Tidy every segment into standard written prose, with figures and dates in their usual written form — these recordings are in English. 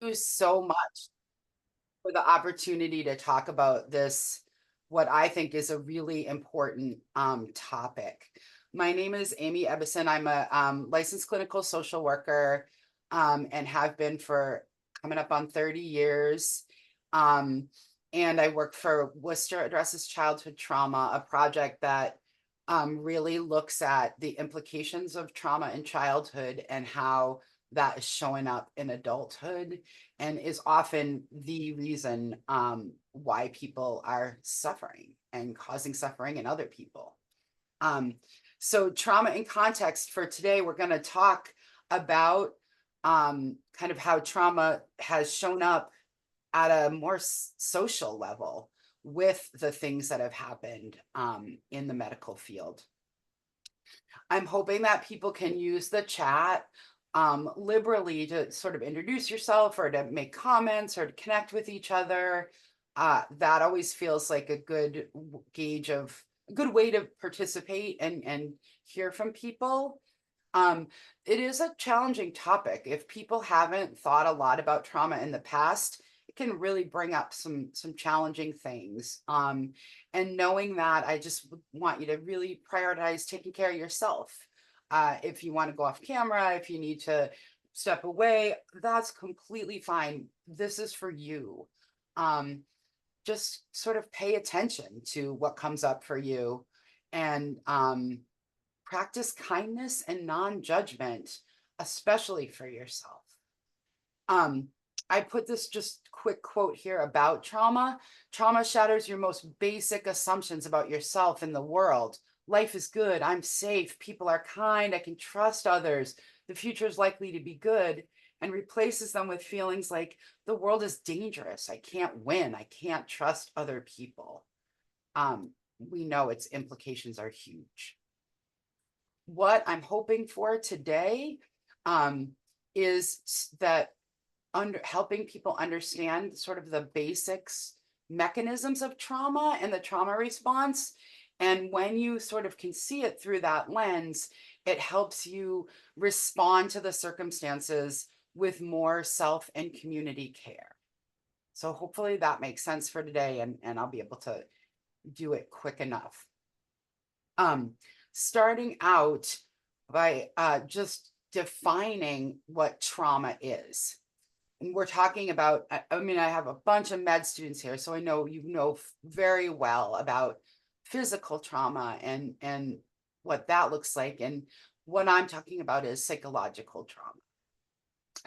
you so much for the opportunity to talk about this, what I think is a really important topic. My name is Amy Ebbison. I'm a licensed clinical social worker and have been for coming up on 30 years. Um, and I work for Worcester Addresses Childhood Trauma, a project that really looks at the implications of trauma in childhood and how that is showing up in adulthood and is often the reason why people are suffering and causing suffering in other people. Um, so, trauma in context for today, we're going to talk about kind of how trauma has shown up at a more social level with the things that have happened in the medical field. I'm hoping that people can use the chat liberally to sort of introduce yourself or to make comments or to connect with each other. That always feels like a good gauge of a good way to participate and hear from people. Um, it is a challenging topic. If people haven't thought a lot about trauma in the past, it can really bring up some challenging things. And knowing that, I just want you to really prioritize taking care of yourself. If you want to go off camera, if you need to step away, that's completely fine. This is for you. Um, just sort of pay attention to what comes up for you and practice kindness and non-judgment, especially for yourself. Um, I put this just quick quote here about trauma. Trauma shatters your most basic assumptions about yourself and the world. Life is good. I'm safe. People are kind. I can trust others. The future is likely to be good, and replaces them with feelings like the world is dangerous. I can't win. I can't trust other people. We know its implications are huge. What I'm hoping for today um, is that under helping people understand sort of the basics mechanisms of trauma and the trauma response. And when you sort of can see it through that lens, it helps you respond to the circumstances with more self and community care. So hopefully that makes sense for today and I'll be able to do it quick enough. Um, Starting out by just defining what trauma is. And we're talking about, I mean, I have a bunch of med students here, so I know you know very well about physical trauma and what that looks like. And what I'm talking about is psychological trauma.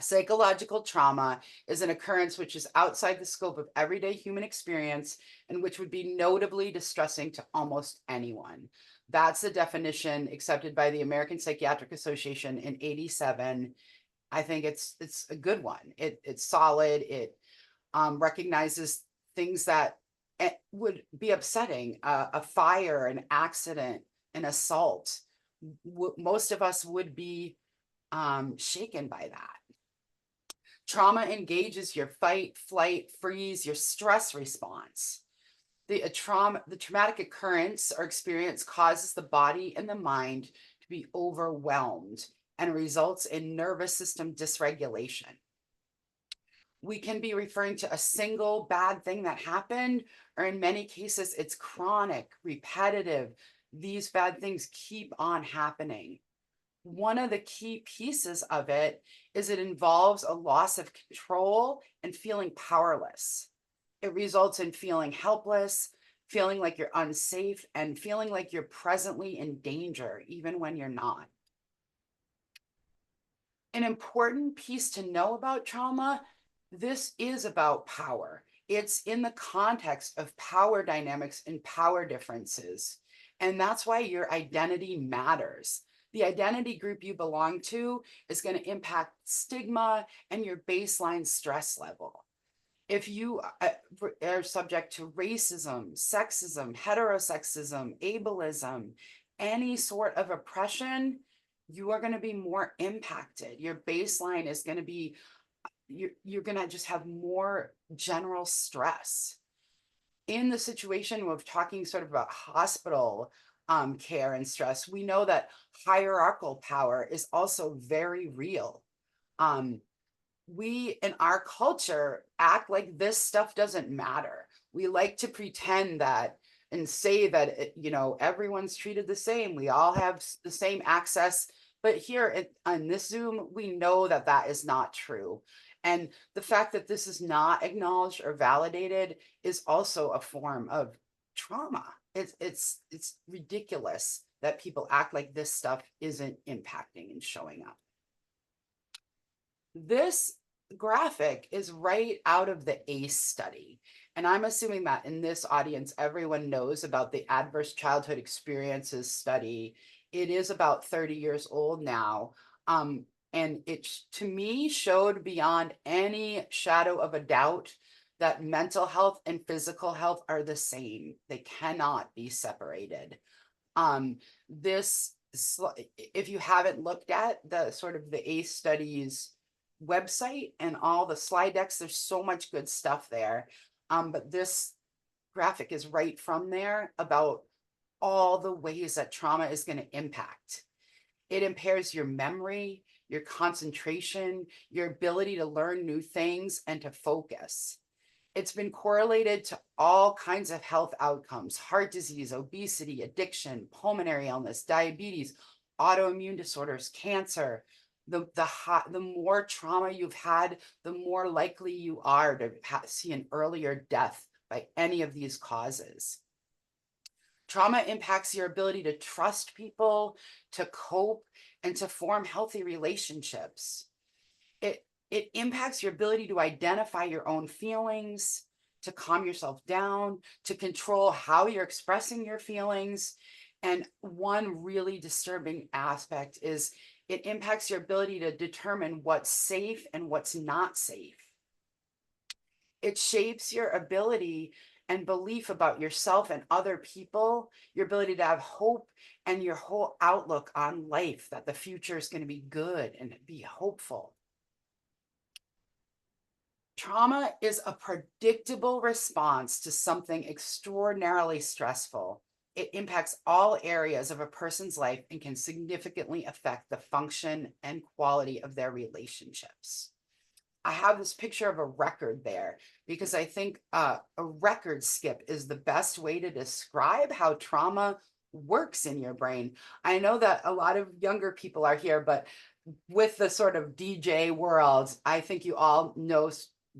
Psychological trauma is an occurrence which is outside the scope of everyday human experience and which would be notably distressing to almost anyone. That's the definition accepted by the American Psychiatric Association in 87. I think it's a good one. It's solid. It recognizes things that would be upsetting. A fire, an accident, an assault. Most of us would be shaken by that. Trauma engages your fight, flight, freeze, your stress response. The traumatic occurrence or experience causes the body and the mind to be overwhelmed and results in nervous system dysregulation. We can be referring to a single bad thing that happened, or in many cases, it's chronic, repetitive. These bad things keep on happening. One of the key pieces of it is it involves a loss of control and feeling powerless. It results in feeling helpless, feeling like you're unsafe, and feeling like you're presently in danger, even when you're not. An important piece to know about trauma, this is about power. It's in the context of power dynamics and power differences. And that's why your identity matters. The identity group you belong to is going to impact stigma and your baseline stress level. If you are subject to racism, sexism, heterosexism, ableism, any sort of oppression, you are going to be more impacted. Your baseline is going to be, you're going to just have more general stress. In the situation of talking sort of about hospital care and stress, we know that hierarchical power is also very real. Um, we in our culture act like this stuff doesn't matter. We like to pretend that and say that everyone's treated the same. We all have the same access. But here on this Zoom, we know that that is not true. And the fact that this is not acknowledged or validated is also a form of trauma. It's ridiculous that people act like this stuff isn't impacting and showing up. This graphic is right out of the ACE study. And I'm assuming that in this audience, everyone knows about the Adverse Childhood Experiences study. It is about 30 years old now. And it, to me, showed beyond any shadow of a doubt that mental health and physical health are the same. They cannot be separated. This, if you haven't looked at the sort of the ACE studies website and all the slide decks, there's so much good stuff there. But this graphic is right from there about all the ways that trauma is going to impact. It impairs your memory, your concentration, your ability to learn new things and to focus. It's been correlated to all kinds of health outcomes: heart disease, obesity, addiction, pulmonary illness, diabetes, autoimmune disorders, cancer. The more trauma you've had, the more likely you are to see an earlier death by any of these causes. Trauma impacts your ability to trust people, to cope, and to form healthy relationships. It impacts your ability to identify your own feelings, to calm yourself down, to control how you're expressing your feelings. And one really disturbing aspect is it impacts your ability to determine what's safe and what's not safe. It shapes your ability and belief about yourself and other people, your ability to have hope, and your whole outlook on life, that the future is going to be good and be hopeful. Trauma is a predictable response to something extraordinarily stressful. It impacts all areas of a person's life and can significantly affect the function and quality of their relationships. I have this picture of a record there because I think a record skip is the best way to describe how trauma works in your brain. I know that a lot of younger people are here, but with the sort of DJ world, I think you all know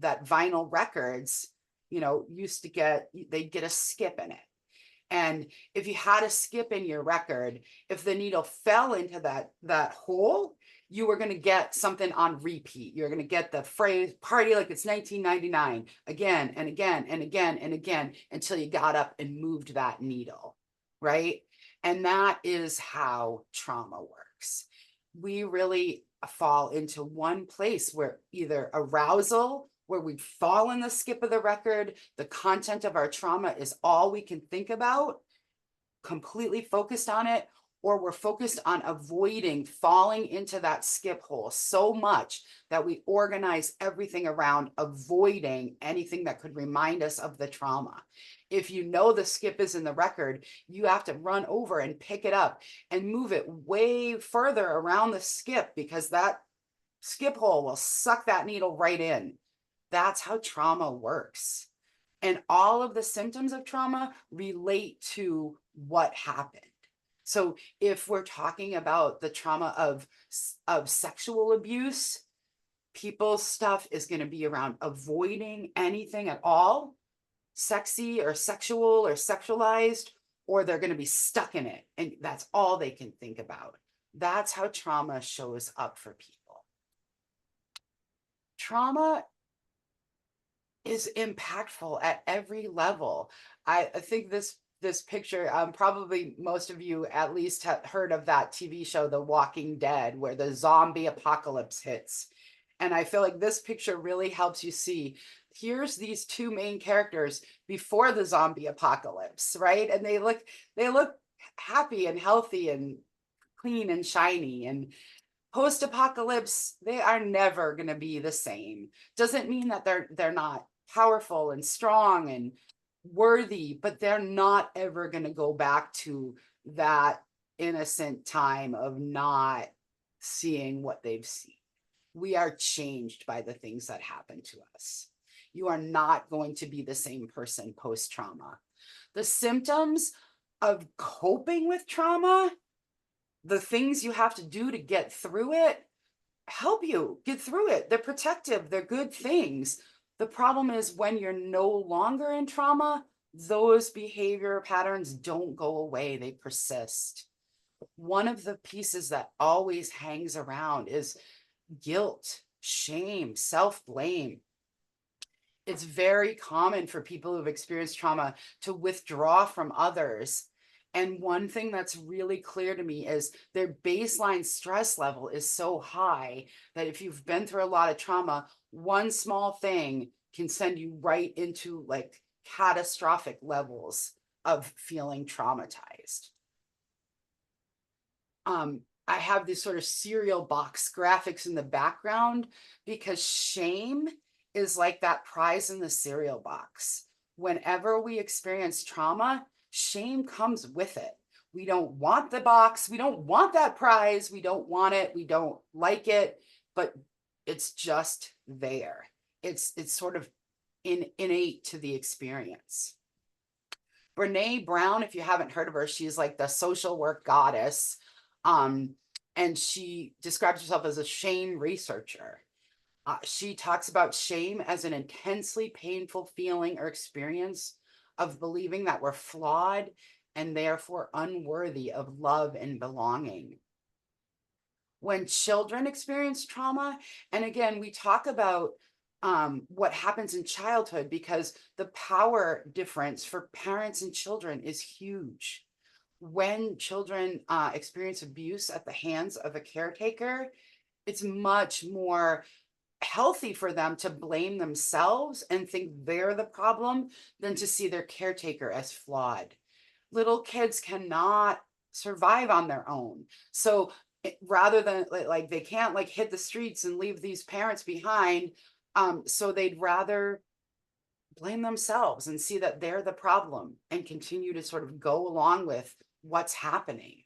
that vinyl records, used to they'd get a skip in it. And if you had a skip in your record, if the needle fell into that hole, you were going to get something on repeat. You're going to get the phrase "party like it's 1999" again and again and again and again until you got up and moved that needle, right? And that is how trauma works. We really fall into one place where either arousal, where we fall in the skip of the record, the content of our trauma is all we can think about, completely focused on it, or we're focused on avoiding falling into that skip hole so much that we organize everything around avoiding anything that could remind us of the trauma. If you know the skip is in the record, you have to run over and pick it up and move it way further around the skip because that skip hole will suck that needle right in. That's how trauma works. And all of the symptoms of trauma relate to what happened. So if we're talking about the trauma of sexual abuse, people's stuff is going to be around avoiding anything at all sexy or sexual or sexualized, or they're going to be stuck in it. And that's all they can think about. That's how trauma shows up for people. Trauma is impactful at every level. I think this picture, probably most of you at least have heard of that TV show, The Walking Dead, where the zombie apocalypse hits. And I feel like this picture really helps you see, here's these two main characters before the zombie apocalypse, right? And they look happy and healthy and clean and shiny. And post-apocalypse, they are never going to be the same. Doesn't mean that they're not powerful and strong and worthy, but they're not ever going to go back to that innocent time of not seeing what they've seen. We are changed by the things that happen to us. You are not going to be the same person post-trauma. The symptoms of coping with trauma, the things you have to do to get through it, help you get through it. They're protective, they're good things. The problem is when you're no longer in trauma, those behavior patterns don't go away, they persist. One of the pieces that always hangs around is guilt, shame, self-blame. It's very common for people who've experienced trauma to withdraw from others. And one thing that's really clear to me is their baseline stress level is so high that if you've been through a lot of trauma, one small thing can send you right into like catastrophic levels of feeling traumatized. I have these sort of cereal box graphics in the background because shame is like that prize in the cereal box. Whenever we experience trauma, shame comes with it. We don't want the box. We don't want that prize. We don't want it. We don't like it, but it's just there. It's sort of innate to the experience. Brene Brown, if you haven't heard of her, she's like the social work goddess. And she describes herself as a shame researcher. She talks about shame as an intensely painful feeling or experience of believing that we're flawed and therefore unworthy of love and belonging. When children experience trauma, and again, we talk about what happens in childhood because the power difference for parents and children is huge. When children experience abuse at the hands of a caretaker, it's much more healthy for them to blame themselves and think they're the problem than to see their caretaker as flawed. Little kids cannot survive on their own. So rather than like they can't like hit the streets and leave these parents behind, so they'd rather blame themselves and see that they're the problem and continue to sort of go along with what's happening.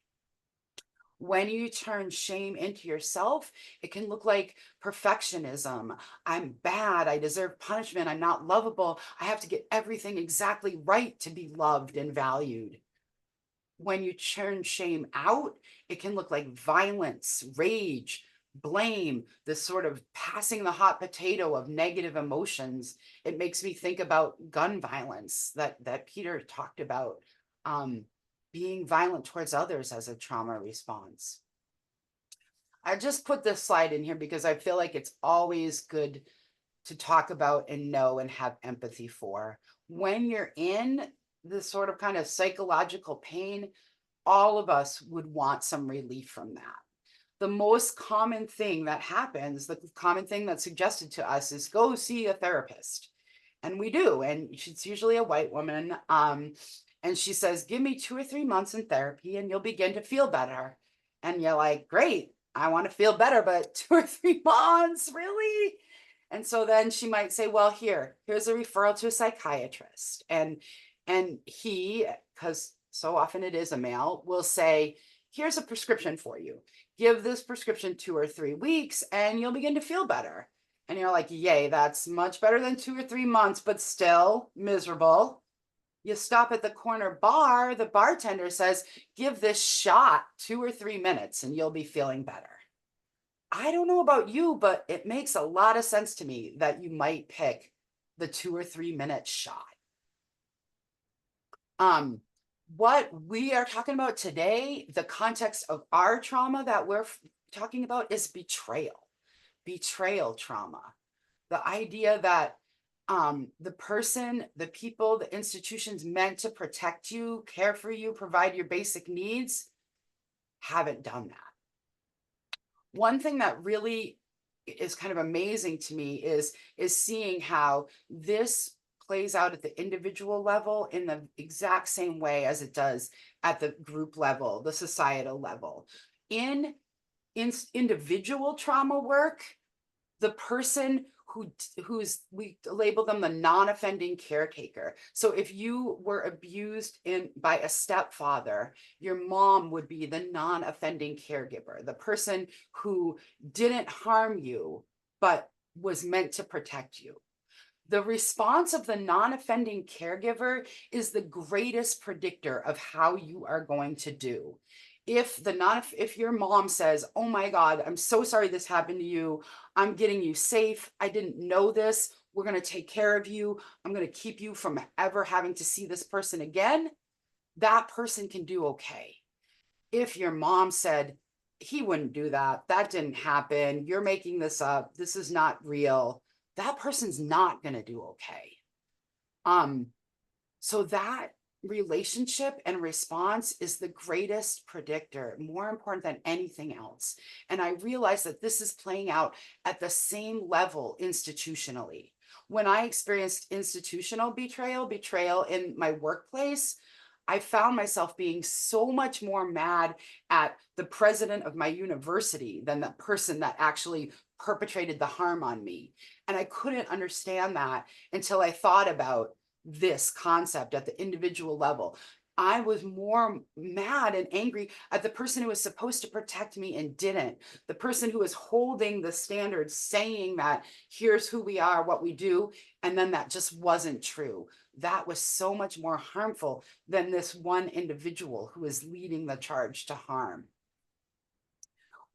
When you turn shame into yourself, it can look like perfectionism. I'm bad. I deserve punishment. I'm not lovable. I have to get everything exactly right to be loved and valued. When you turn shame out, it can look like violence, rage, blame, this sort of passing the hot potato of negative emotions. It makes me think about gun violence that Peter talked about. Being violent towards others as a trauma response. I just put this slide in here because I feel like it's always good to talk about and know and have empathy for. When you're in this sort of kind of psychological pain, all of us would want some relief from that. The most common thing that happens, the common thing that's suggested to us is go see a therapist. And we do, and it's usually a white woman. And she says, give me 2 or 3 months in therapy and you'll begin to feel better. And you're like, great, I want to feel better, but 2 or 3 months, really? And so then she might say, well, here's a referral to a psychiatrist. And he, because so often it is a male, will say, here's a prescription for you. Give this prescription 2 or 3 weeks and you'll begin to feel better. And you're like, yay, that's much better than 2 or 3 months, but still miserable. You stop at the corner bar, the bartender says, give this shot 2 or 3 minutes and you'll be feeling better. I don't know about you, but it makes a lot of sense to me that you might pick the 2 or 3 minute shot. What we are talking about today, the context of our trauma that we're talking about is betrayal trauma. The idea that the person, the people, the institutions meant to protect you, care for you, provide your basic needs, haven't done that. One thing that really is kind of amazing to me is seeing how this plays out at the individual level in the exact same way as it does at the group level, the societal level. In individual trauma work, the person we label them the non-offending caretaker. So if you were abused by a stepfather, your mom would be the non-offending caregiver, the person who didn't harm you, but was meant to protect you. The response of the non-offending caregiver is the greatest predictor of how you are going to do. If your mom says, "Oh my God, I'm so sorry this happened to you. I'm getting you safe. I didn't know this. We're going to take care of you. I'm going to keep you from ever having to see this person again." That person can do okay. If your mom said, "He wouldn't do that. That didn't happen. You're making this up. This is not real." That person's not going to do okay. So that relationship and response is the greatest predictor, more important than anything else. And I realize that this is playing out at the same level institutionally. When I experienced institutional betrayal in my workplace, I found myself being so much more mad at the president of my university than the person that actually perpetrated the harm on me. And I couldn't understand that until I thought about this concept at the individual level. I was more mad and angry at the person who was supposed to protect me and didn't. The person who was holding the standard, saying that here's who we are, what we do, and then that just wasn't true. That was so much more harmful than this one individual who is leading the charge to harm.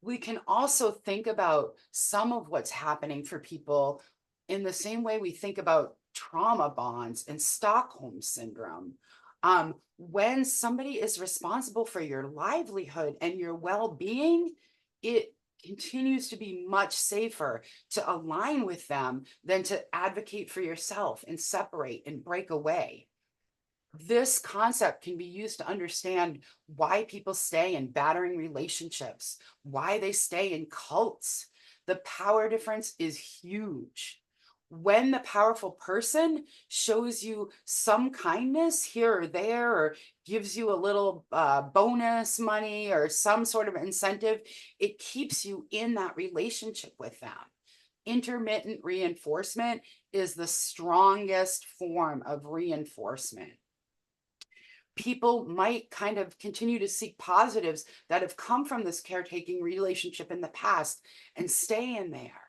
We can also think about some of what's happening for people in the same way we think about trauma bonds and Stockholm syndrome. When somebody is responsible for your livelihood and your well-being, it continues to be much safer to align with them than to advocate for yourself and separate and break away. This concept can be used to understand why people stay in battering relationships, why they stay in cults. The power difference is huge. When the powerful person shows you some kindness here or there, or gives you a little bonus money or some sort of incentive, it keeps you in that relationship with them. Intermittent reinforcement is the strongest form of reinforcement. People might kind of continue to seek positives that have come from this caretaking relationship in the past and stay in there.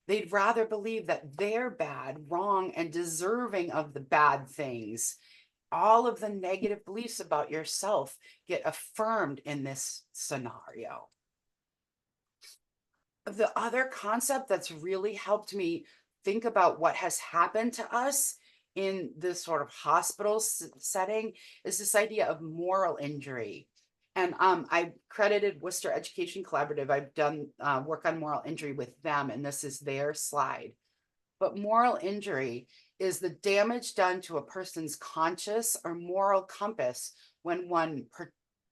They'd rather believe that they're bad, wrong, and deserving of the bad things. All of the negative beliefs about yourself get affirmed in this scenario. The other concept that's really helped me think about what has happened to us in this sort of hospital setting is this idea of moral injury. And I credited Worcester Education Collaborative. I've done work on moral injury with them, and this is their slide. But moral injury is the damage done to a person's conscious or moral compass when one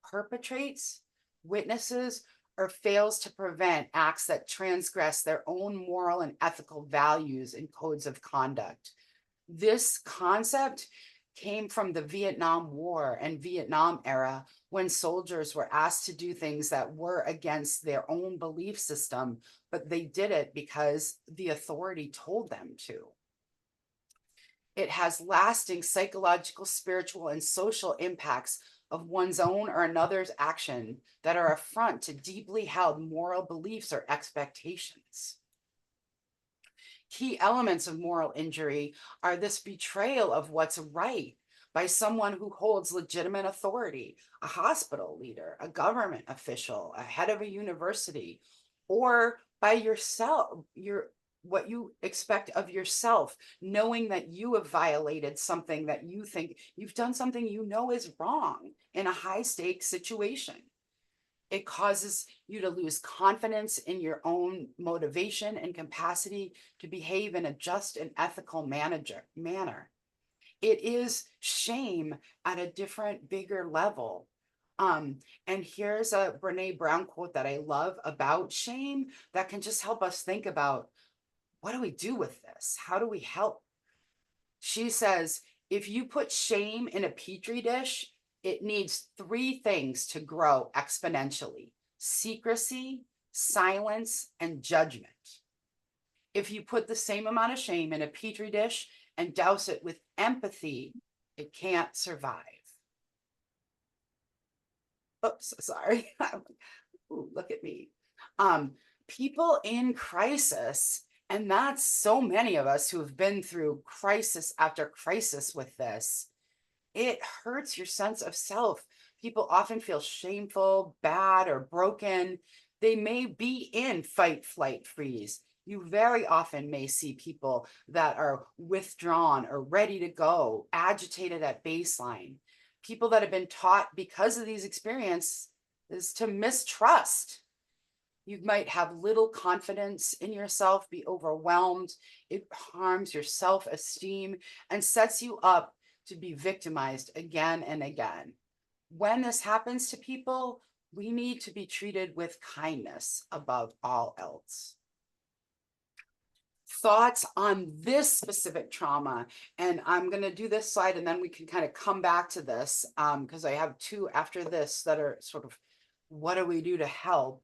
perpetrates, witnesses, or fails to prevent acts that transgress their own moral and ethical values and codes of conduct. This concept came from the Vietnam War and Vietnam era, when soldiers were asked to do things that were against their own belief system, but they did it because the authority told them to. It has lasting psychological, spiritual, and social impacts of one's own or another's action that are affront to deeply held moral beliefs or expectations. Key elements of moral injury are this betrayal of what's right by someone who holds legitimate authority, a hospital leader, a government official, a head of a university, or by yourself, what you expect of yourself, knowing that you have violated something that you think you've done something you know is wrong in a high stakes situation. It causes you to lose confidence in your own motivation and capacity to behave in a just and ethical manner. It is shame at a different, bigger level. And here's a Brene Brown quote that I love about shame that can just help us think about, what do we do with this? How do we help? She says, if you put shame in a petri dish, it needs three things to grow exponentially: secrecy, silence, and judgment. If you put the same amount of shame in a petri dish and douse it with empathy, it can't survive. Oops, sorry. Ooh, look at me. Um, People in crisis, and that's so many of us who have been through crisis after crisis with this, it hurts your sense of self. People often feel shameful, bad, or broken. They may be in fight, flight, freeze. You very often may see people that are withdrawn or ready to go, agitated at baseline. People that have been taught because of these experiences to mistrust. You might have little confidence in yourself, be overwhelmed. It harms your self esteem and sets you up to be victimized again and again. When this happens to people, we need to be treated with kindness above all else. Thoughts on this specific trauma, and I'm going to do this slide and then we can kind of come back to this because I have two after this that are sort of what do we do to help,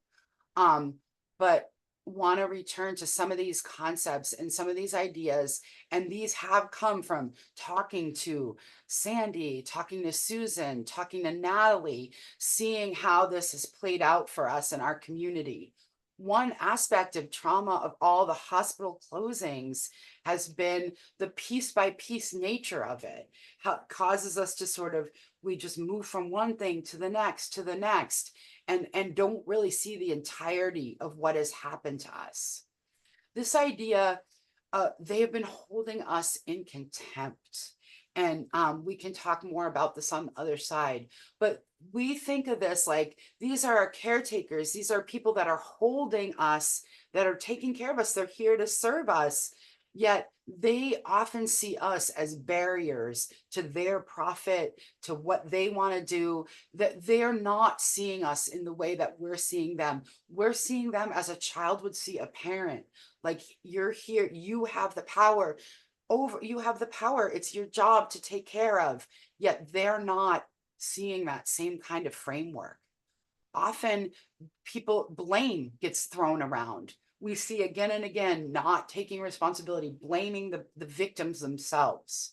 but want to return to some of these concepts and some of these ideas. And these have come from talking to Sandy, talking to Susan, talking to Natalie, seeing how this has played out for us in our community. One aspect of trauma of all the hospital closings has been the piece by piece nature of it. How it causes us to sort of, we just move from one thing to the next, to the next, and don't really see the entirety of what has happened to us. This idea, they have been holding us in contempt. And we can talk more about this on the other side. But we think of this like these are our caretakers. These are people that are holding us, that are taking care of us. They're here to serve us. Yet they often see us as barriers to their profit, to what they want to do, that they're not seeing us in the way that we're seeing them. We're seeing them as a child would see a parent. Like, you're here, you have the power over, you have the power. It's your job to take care of. Yet they're not seeing that same kind of framework. Often people blame gets thrown around. We see again and again not taking responsibility, blaming the victims themselves.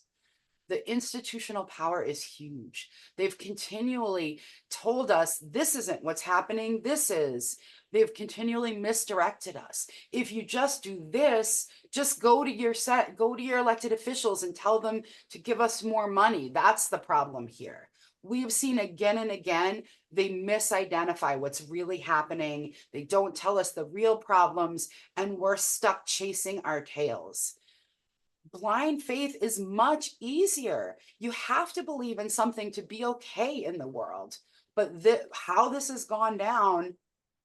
The institutional power is huge. They've continually told us this isn't what's happening, this is. They've continually misdirected us. If you just do this, just go to your elected officials and tell them to give us more money. That's the problem here. We've seen again and again, they misidentify what's really happening. They don't tell us the real problems, and we're stuck chasing our tails. Blind faith is much easier. You have to believe in something to be okay in the world. But how this has gone down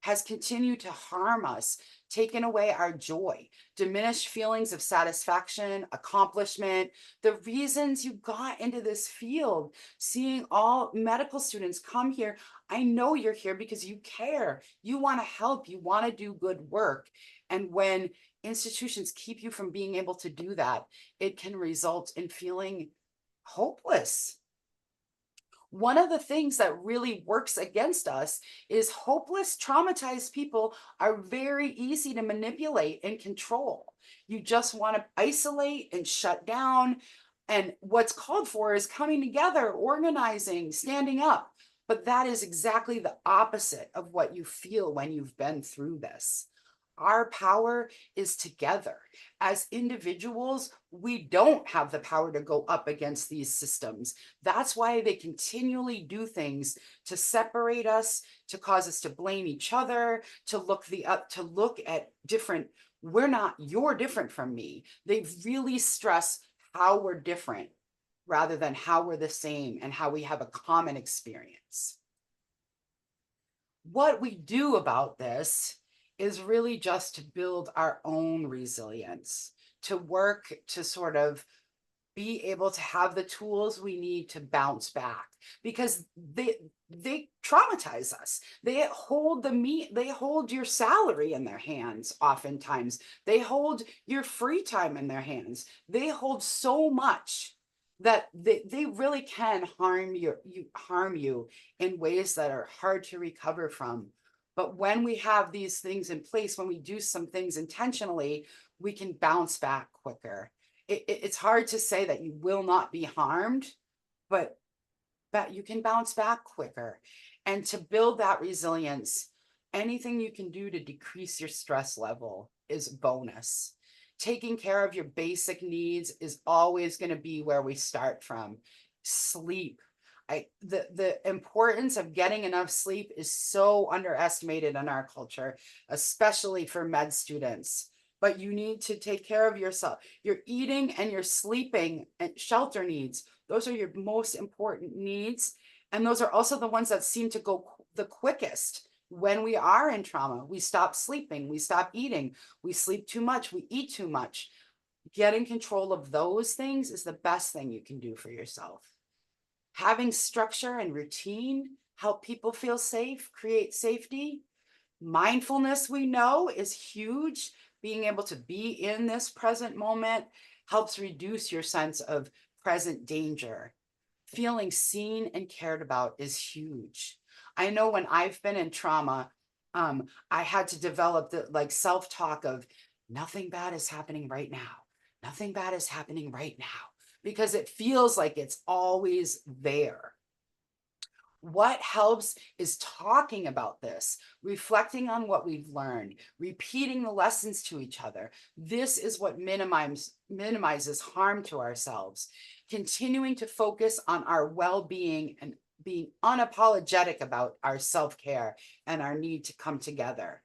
has continued to harm us, taken away our joy, diminished feelings of satisfaction, accomplishment, the reasons you got into this field. Seeing all medical students come here, I know you're here because you care, you want to help, you want to do good work. And when institutions keep you from being able to do that, it can result in feeling hopeless. One of the things that really works against us is hopeless, traumatized people are very easy to manipulate and control. You just want to isolate and shut down. And what's called for is coming together, organizing, standing up. But that is exactly the opposite of what you feel when you've been through this. Our power is together. As individuals, we don't have the power to go up against these systems. That's why they continually do things to separate us, to cause us to blame each other, to look at different, you're different from me. They really stress how we're different rather than how we're the same and how we have a common experience. What we do about this is really just to build our own resilience, to work to sort of be able to have the tools we need to bounce back, because they traumatize us. They hold they hold your salary in their hands. Oftentimes they hold your free time in their hands. They hold so much that they really can harm you in ways that are hard to recover from. But when we have these things in place, when we do some things intentionally, we can bounce back quicker. It's hard to say that you will not be harmed, but you can bounce back quicker. And to build that resilience, anything you can do to decrease your stress level is bonus. Taking care of your basic needs is always going to be where we start from. Sleep. The importance of getting enough sleep is so underestimated in our culture, especially for med students. But you need to take care of yourself. Your eating and your sleeping and shelter needs, those are your most important needs. And those are also the ones that seem to go the quickest when we are in trauma. We stop sleeping, we stop eating, we sleep too much, we eat too much. Getting control of those things is the best thing you can do for yourself. Having structure and routine help people feel safe, create safety. Mindfulness, we know, is huge. Being able to be in this present moment helps reduce your sense of present danger. Feeling seen and cared about is huge. I know when I've been in trauma, I had to develop the like self-talk of nothing bad is happening right now. Nothing bad is happening right now because it feels like it's always there. What helps is talking about this, reflecting on what we've learned, repeating the lessons to each other. This is what minimizes harm to ourselves. Continuing to focus on our well-being and being unapologetic about our self-care and our need to come together.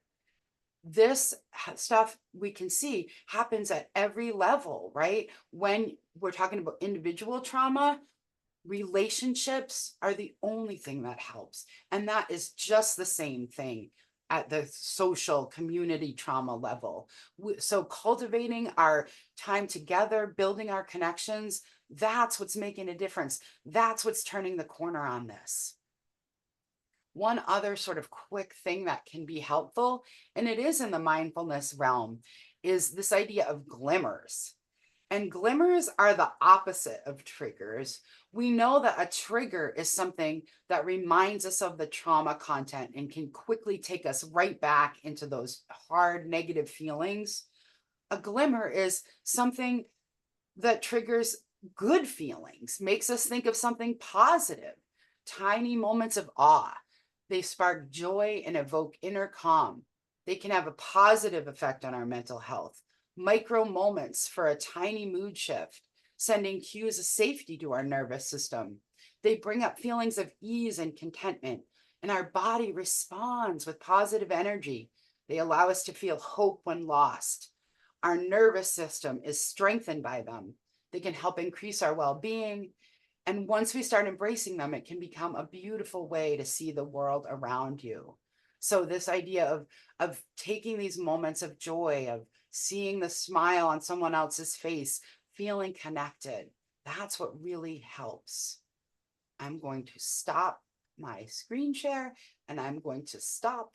This stuff we can see happens at every level, right? When we're talking about individual trauma, relationships are the only thing that helps. And that is just the same thing at the social community trauma level. So cultivating our time together, building our connections, that's what's making a difference. That's what's turning the corner on this. One other sort of quick thing that can be helpful, and it is in the mindfulness realm, is this idea of glimmers. And glimmers are the opposite of triggers. We know that a trigger is something that reminds us of the trauma content and can quickly take us right back into those hard negative feelings. A glimmer is something that triggers good feelings, makes us think of something positive, tiny moments of awe. They spark joy and evoke inner calm. They can have a positive effect on our mental health. Micro moments for a tiny mood shift, sending cues of safety to our nervous system. They bring up feelings of ease and contentment, and our body responds with positive energy. They allow us to feel hope when lost. Our nervous system is strengthened by them. They can help increase our well-being. And once we start embracing them, it can become a beautiful way to see the world around you. So this idea of taking these moments of joy, of seeing the smile on someone else's face, feeling connected, that's what really helps. I'm going to stop my screen share and I'm going to stop